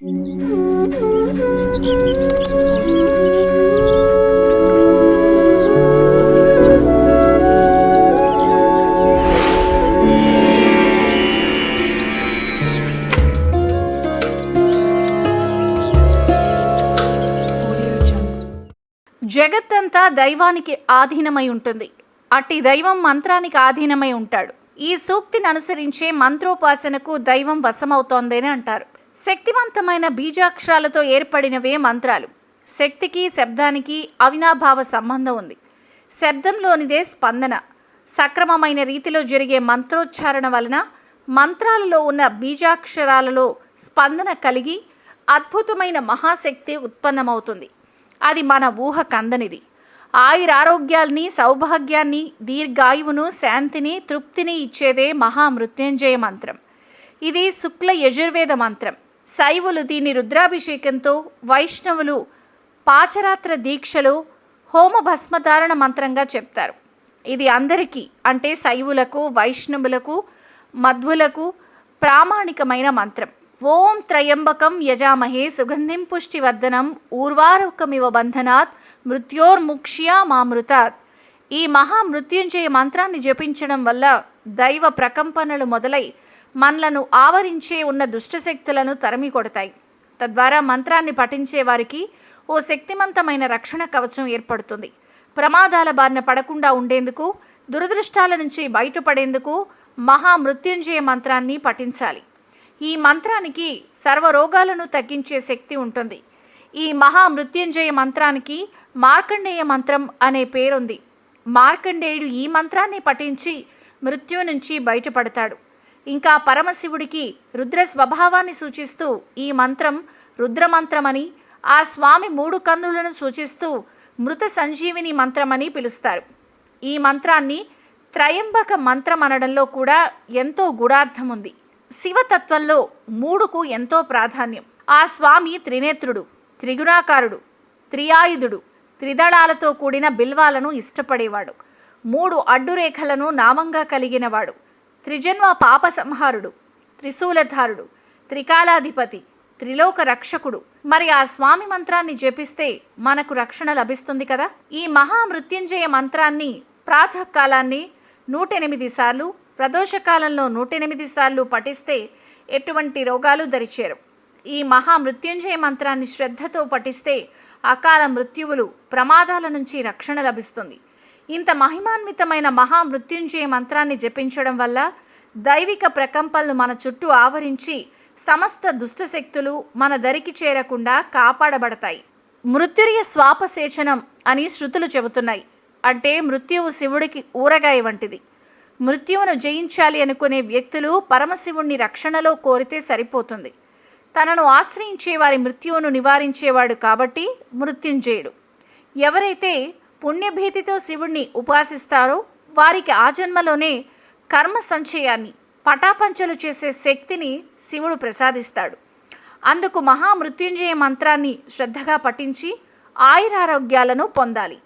జగత్తంతా దైవానికి ఆధీనమై ఉంటుంది. అట్టి దైవం మంత్రానికి ఆధీనమై ఉంటాడు. ఈ సూక్తిని అనుసరించే మంత్రోపాసనకు దైవం వశమవుతోందని అంటారు. శక్తివంతమైన బీజాక్షరాలతో ఏర్పడినవే మంత్రాలు. శక్తికి శబ్దానికి అవినాభావ సంబంధం ఉంది. శబ్దంలోనిదే స్పందన. సక్రమమైన రీతిలో జరిగే మంత్రోచ్చారణ వలన మంత్రాలలో ఉన్న బీజాక్షరాలలో స్పందన కలిగి అద్భుతమైన మహాశక్తి ఉత్పన్నమవుతుంది. అది మన ఊహ కందనిది. ఆయురారోగ్యాల్ని, సౌభాగ్యాన్ని, దీర్ఘాయువును, శాంతిని, తృప్తిని ఇచ్చేదే మహామృత్యుంజయ మంత్రం. ఇది శుక్ల యజుర్వేద మంత్రం. శైవులు దీన్ని రుద్రాభిషేకంతో, వైష్ణవులు పాచరాత్ర దీక్షలో హోమ భస్మధారణ మంత్రంగా చెప్తారు. ఇది అందరికీ అంటే శైవులకు, వైష్ణవులకు, మధ్వులకు ప్రామాణికమైన మంత్రం. ఓం త్రయంబకం యజామహే సుగంధిం పుష్టివర్ధనం ఊర్వారుకమివ బంధనాత్ మృత్యోర్ముక్ష్య మామృతాత్. ఈ మహామృత్యుంజయ మంత్రాన్ని జపించడం వల్ల దైవ ప్రకంపనలు మొదలై మనలను ఆవరించే ఉన్న దుష్టశక్తులను తరిమి కొడతాయి. తద్వారా మంత్రాన్ని పఠించే వారికి ఓ శక్తివంతమైన రక్షణ కవచం ఏర్పడుతుంది. ప్రమాదాల బారిన పడకుండా ఉండేందుకు, దురదృష్టాల నుంచి బయటపడేందుకు మహామృత్యుంజయ మంత్రాన్ని పఠించాలి. ఈ మంత్రానికి సర్వరోగాలను తగ్గించే శక్తి ఉంటుంది. ఈ మహామృత్యుంజయ మంత్రానికి మార్కండేయ మంత్రం అనే పేరుంది. మార్కండేయుడు ఈ మంత్రాన్ని పఠించి మృత్యు నుంచి బయటపడతాడు. ఇంకా పరమశివుడికి రుద్ర స్వభావాన్ని సూచిస్తూ ఈ మంత్రం రుద్రమంత్రమని, ఆ స్వామి 3 కన్నులను సూచిస్తూ మృత సంజీవిని మంత్రమని పిలుస్తారు. ఈ మంత్రాన్ని త్రయంబక మంత్రం అనడంలో కూడా ఎంతో గూఢార్థం ఉంది. శివతత్వంలో 3కు ఎంతో ప్రాధాన్యం. ఆ స్వామి త్రినేత్రుడు, త్రిగుణాకారుడు, త్రియాయుధుడు, త్రిదళాలతో కూడిన బిల్వాలను ఇష్టపడేవాడు, 3 అడ్డురేఖలను నామంగా కలిగినవాడు, త్రిజన్మ పాప సంహారుడు, త్రిశూలధారుడు, త్రికాలాధిపతి, త్రిలోక రక్షకుడు. మరి ఆ స్వామి మంత్రాన్ని జపిస్తే మనకు రక్షణ లభిస్తుంది కదా. ఈ మహామృత్యుంజయ మంత్రాన్ని ప్రాతకాలాన్ని 108 సార్లు, ప్రదోషకాలంలో 108 సార్లు పఠిస్తే ఎటువంటి రోగాలు దరిచేరు. ఈ మహామృత్యుంజయ మంత్రాన్ని శ్రద్ధతో పఠిస్తే అకాల మృత్యువులు, ప్రమాదాల నుంచి రక్షణ లభిస్తుంది. ఇంత మహిమాన్వితమైన మహామృత్యుంజయ మంత్రాన్ని జపించడం వల్ల దైవిక ప్రకంపనలు మన చుట్టూ ఆవరించి సమస్త దుష్టశక్తులు మన దరికి చేరకుండా కాపాడబడతాయి. మృత్యుర్య స్వాపసేచనం అని శృతులు చెబుతున్నాయి. అంటే మృత్యువు శివుడికి ఊరగాయ వంటిది. మృత్యువును జయించాలి అనుకునే వ్యక్తులు పరమశివుణ్ణి రక్షణలో కోరితే సరిపోతుంది. తనను ఆశ్రయించే వారి మృత్యువును నివారించేవాడు కాబట్టి మృత్యుంజయుడు. ఎవరైతే పుణ్యభీతితో శివుణ్ణి ఉపాసిస్తారో వారికి ఆ జన్మలోనే కర్మ సంచయాన్ని, పటాపంచలు చేసే శక్తిని శివుడు ప్రసాదిస్తాడు. అందుకు మహామృత్యుంజయ మంత్రాన్ని శ్రద్ధగా పఠించి ఆయురారోగ్యాలను పొందాలి.